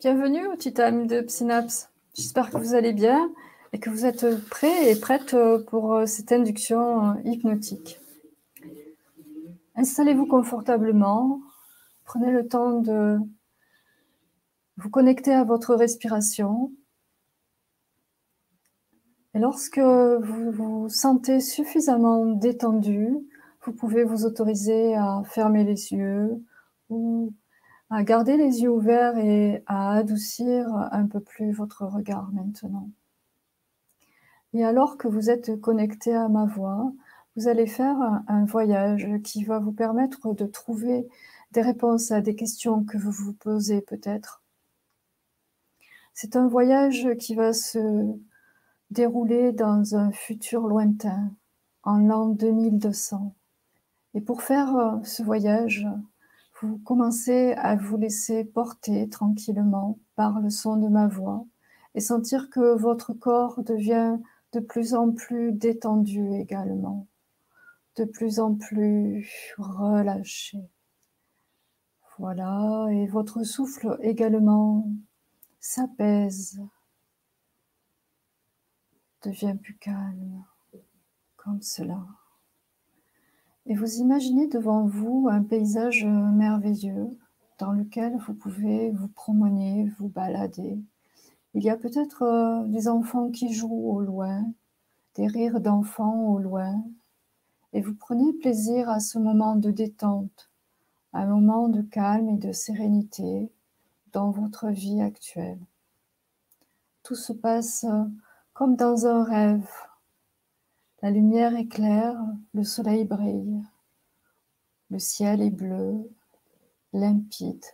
Bienvenue au Time de Synapse. J'espère que vous allez bien et que vous êtes prêts et prêtes pour cette induction hypnotique. Installez-vous confortablement, prenez le temps de vous connecter à votre respiration. Et lorsque vous vous sentez suffisamment détendu, vous pouvez vous autoriser à fermer les yeux ou à garder les yeux ouverts et à adoucir un peu plus votre regard maintenant. Et alors que vous êtes connecté à ma voix, vous allez faire un voyage qui va vous permettre de trouver des réponses à des questions que vous vous posez peut-être. C'est un voyage qui va se dérouler dans un futur lointain, en l'an 2200. Et pour faire ce voyage, vous commencez à vous laisser porter tranquillement par le son de ma voix et sentir que votre corps devient de plus en plus détendu également, de plus en plus relâché. Voilà, et votre souffle également s'apaise, devient plus calme, comme cela. Et vous imaginez devant vous un paysage merveilleux dans lequel vous pouvez vous promener, vous balader. Il y a peut-être des enfants qui jouent au loin, des rires d'enfants au loin, et vous prenez plaisir à ce moment de détente, un moment de calme et de sérénité dans votre vie actuelle. Tout se passe comme dans un rêve. La lumière est claire, le soleil brille, le ciel est bleu, limpide.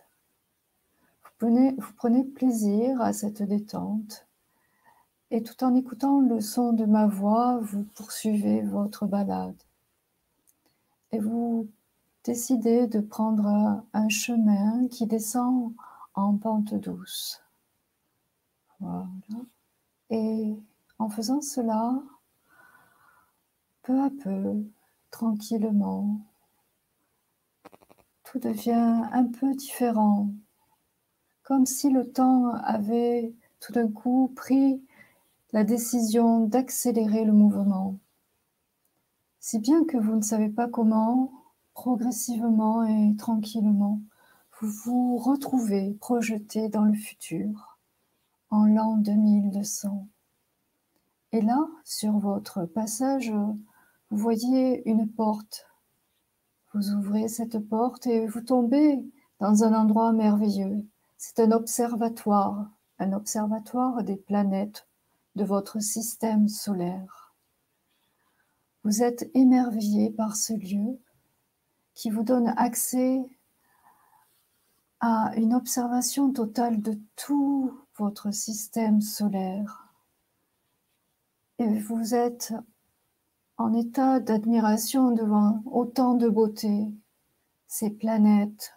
Vous prenez plaisir à cette détente et tout en écoutant le son de ma voix, vous poursuivez votre balade. Et vous décidez de prendre un chemin qui descend en pente douce. Voilà. Et en faisant cela, peu à peu, tranquillement, tout devient un peu différent, comme si le temps avait tout d'un coup pris la décision d'accélérer le mouvement. Si bien que vous ne savez pas comment, progressivement et tranquillement, vous vous retrouvez projeté dans le futur, en l'an 2200. Et là, sur votre passage, vous voyez une porte. Vous ouvrez cette porte et vous tombez dans un endroit merveilleux. C'est un observatoire des planètes de votre système solaire. Vous êtes émerveillé par ce lieu qui vous donne accès à une observation totale de tout votre système solaire. Et vous êtes en état d'admiration devant autant de beauté, ces planètes,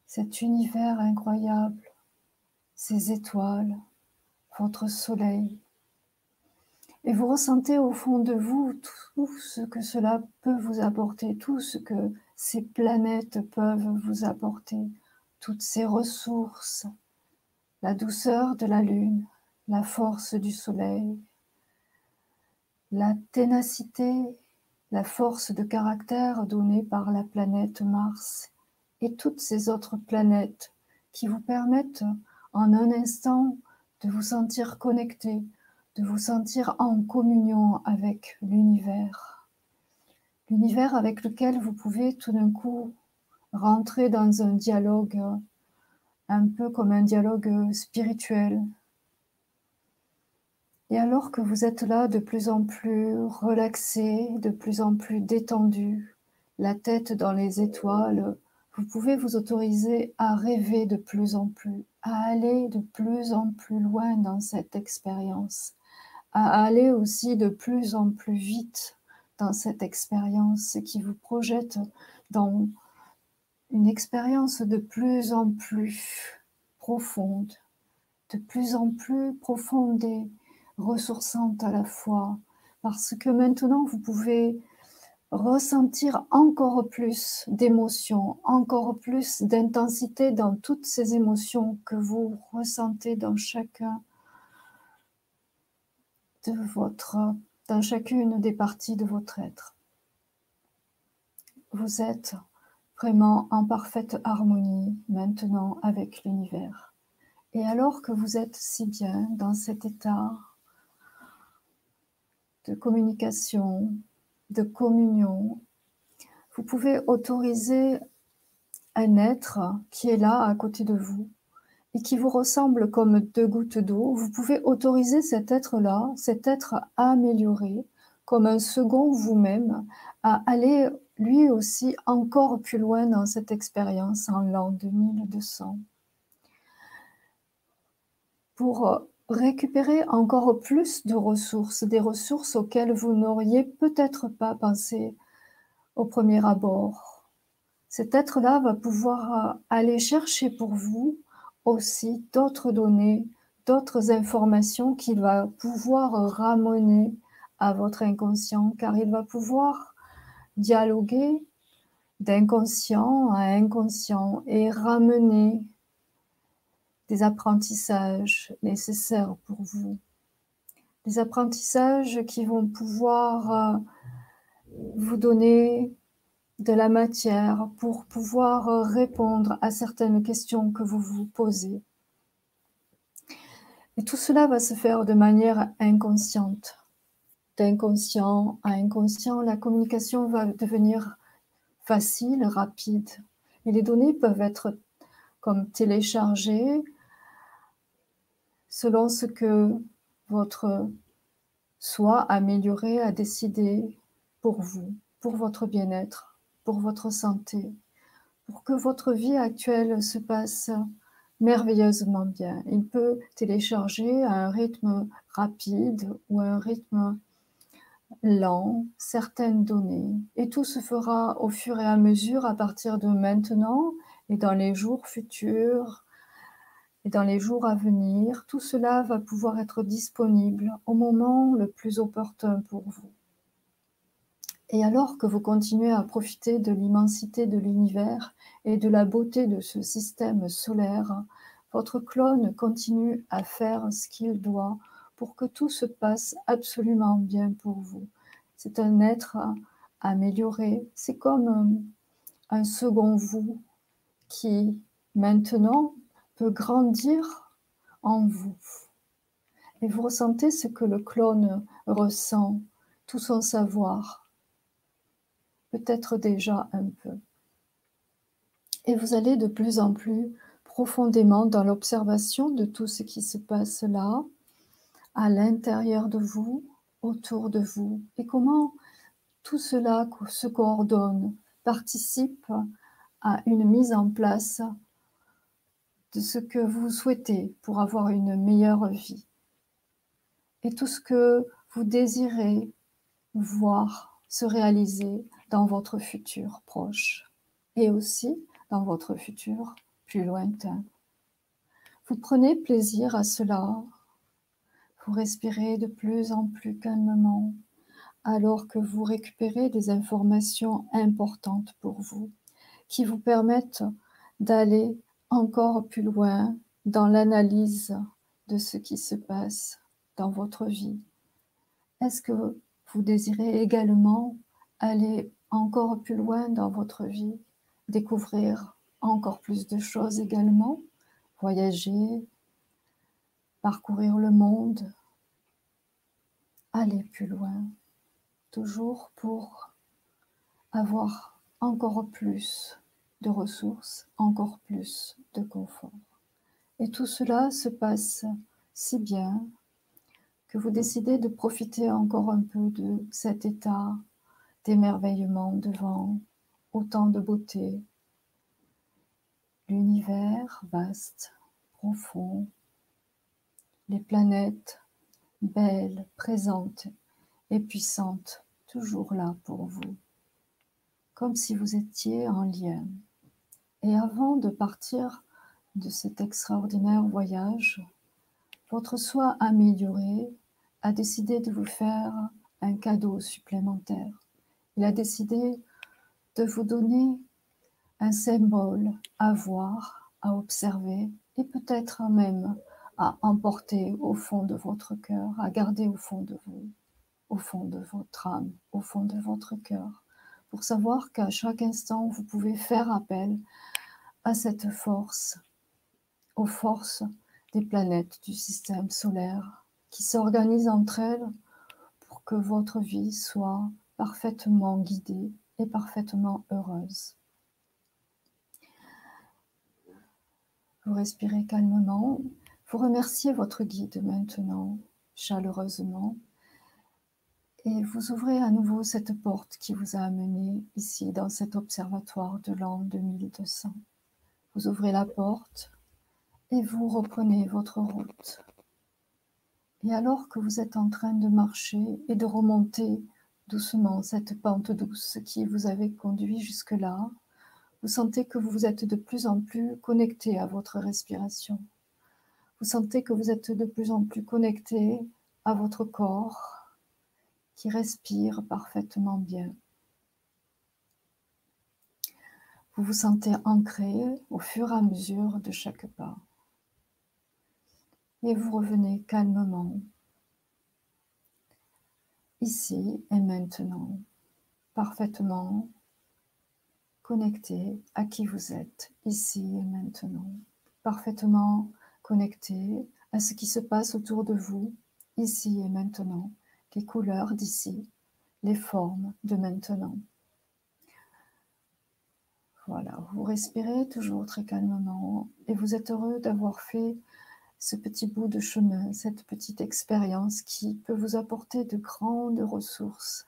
cet univers incroyable, ces étoiles, votre soleil. Et vous ressentez au fond de vous tout ce que cela peut vous apporter, tout ce que ces planètes peuvent vous apporter, toutes ces ressources, la douceur de la lune, la force du soleil, la ténacité, la force de caractère donnée par la planète Mars et toutes ces autres planètes qui vous permettent en un instant de vous sentir connecté, de vous sentir en communion avec l'univers. L'univers avec lequel vous pouvez tout d'un coup rentrer dans un dialogue, un peu comme un dialogue spirituel. Et alors que vous êtes là de plus en plus relaxé, de plus en plus détendu, la tête dans les étoiles, vous pouvez vous autoriser à rêver de plus en plus, à aller de plus en plus loin dans cette expérience, à aller aussi de plus en plus vite dans cette expérience qui vous projette dans une expérience de plus en plus profonde et ressourçante à la fois, parce que maintenant vous pouvez ressentir encore plus d'émotions, encore plus d'intensité dans toutes ces émotions que vous ressentez dans chacun de dans chacune des parties de votre être. Vous êtes vraiment en parfaite harmonie maintenant avec l'univers. Et alors que vous êtes si bien dans cet état de communication, de communion, vous pouvez autoriser un être qui est là à côté de vous et qui vous ressemble comme deux gouttes d'eau. Vous pouvez autoriser cet être-là, cet être amélioré, comme un second vous-même, à aller lui aussi encore plus loin dans cette expérience en l'an 2200. Pour récupérer encore plus de ressources, des ressources auxquelles vous n'auriez peut-être pas pensé au premier abord. Cet être-là va pouvoir aller chercher pour vous aussi d'autres données, d'autres informations qu'il va pouvoir ramener à votre inconscient, car il va pouvoir dialoguer d'inconscient à inconscient et ramener des apprentissages nécessaires pour vous. Des apprentissages qui vont pouvoir vous donner de la matière pour pouvoir répondre à certaines questions que vous vous posez. Et tout cela va se faire de manière inconsciente. D'inconscient à inconscient, la communication va devenir facile, rapide. Et les données peuvent être comme téléchargées selon ce que votre soi amélioré a décidé pour vous, pour votre bien-être, pour votre santé, pour que votre vie actuelle se passe merveilleusement bien. Il peut télécharger à un rythme rapide ou à un rythme lent certaines données. Et tout se fera au fur et à mesure à partir de maintenant et dans les jours futurs et dans les jours à venir. Tout cela va pouvoir être disponible au moment le plus opportun pour vous. Et alors que vous continuez à profiter de l'immensité de l'univers et de la beauté de ce système solaire, votre clone continue à faire ce qu'il doit pour que tout se passe absolument bien pour vous. C'est un être amélioré, c'est comme un second vous qui maintenant peut grandir en vous. Et vous ressentez ce que le clone ressent, tout son savoir, peut-être déjà un peu. Et vous allez de plus en plus profondément dans l'observation de tout ce qui se passe là, à l'intérieur de vous, autour de vous, et comment tout cela se coordonne, participe à une mise en place de ce que vous souhaitez pour avoir une meilleure vie. Et tout ce que vous désirez voir se réaliser dans votre futur proche et aussi dans votre futur plus lointain. Vous prenez plaisir à cela, vous respirez de plus en plus calmement alors que vous récupérez des informations importantes pour vous qui vous permettent d'aller encore plus loin dans l'analyse de ce qui se passe dans votre vie. Est-ce que vous désirez également aller encore plus loin dans votre vie, découvrir encore plus de choses également, voyager, parcourir le monde, aller plus loin, toujours pour avoir encore plus de ressources, encore plus de confort. Et tout cela se passe si bien que vous décidez de profiter encore un peu de cet état d'émerveillement devant autant de beauté. L'univers vaste, profond, les planètes belles, présentes et puissantes, toujours là pour vous, comme si vous étiez en lien. Et avant de partir de cet extraordinaire voyage, votre soi amélioré a décidé de vous faire un cadeau supplémentaire. Il a décidé de vous donner un symbole à voir, à observer et peut-être même à emporter au fond de votre cœur, à garder au fond de vous, au fond de votre âme, au fond de votre cœur, pour savoir qu'à chaque instant, vous pouvez faire appel à cette force, aux forces des planètes du système solaire qui s'organisent entre elles pour que votre vie soit parfaitement guidée et parfaitement heureuse. Vous respirez calmement, vous remerciez votre guide maintenant, chaleureusement, et vous ouvrez à nouveau cette porte qui vous a amené ici dans cet observatoire de l'an 2200. Vous ouvrez la porte et vous reprenez votre route. Et alors que vous êtes en train de marcher et de remonter doucement cette pente douce qui vous avait conduit jusque-là, vous sentez que vous êtes de plus en plus connecté à votre respiration. Vous sentez que vous êtes de plus en plus connecté à votre corps qui respire parfaitement bien. Vous vous sentez ancré au fur et à mesure de chaque pas. Et vous revenez calmement, ici et maintenant, parfaitement connecté à qui vous êtes, ici et maintenant, parfaitement connecté à ce qui se passe autour de vous, ici et maintenant, les couleurs d'ici, les formes de maintenant. Voilà, vous respirez toujours très calmement et vous êtes heureux d'avoir fait ce petit bout de chemin, cette petite expérience qui peut vous apporter de grandes ressources.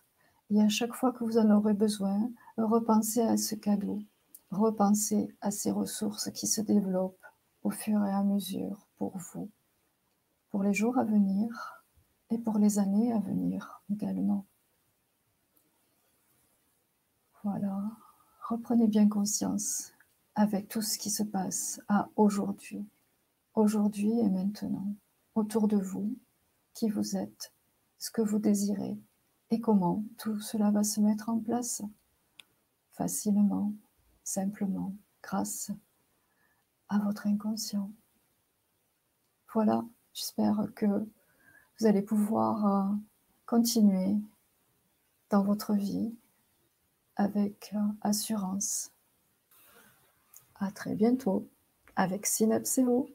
Et à chaque fois que vous en aurez besoin, repensez à ce cadeau, repensez à ces ressources qui se développent au fur et à mesure pour vous, pour les jours à venir et pour les années à venir également. Voilà, reprenez bien conscience avec tout ce qui se passe à aujourd'hui, aujourd'hui et maintenant, autour de vous, qui vous êtes, ce que vous désirez et comment tout cela va se mettre en place facilement, simplement, grâce à votre inconscient. Voilà, j'espère que vous allez pouvoir continuer dans votre vie avec assurance. À très bientôt avec Synapséo.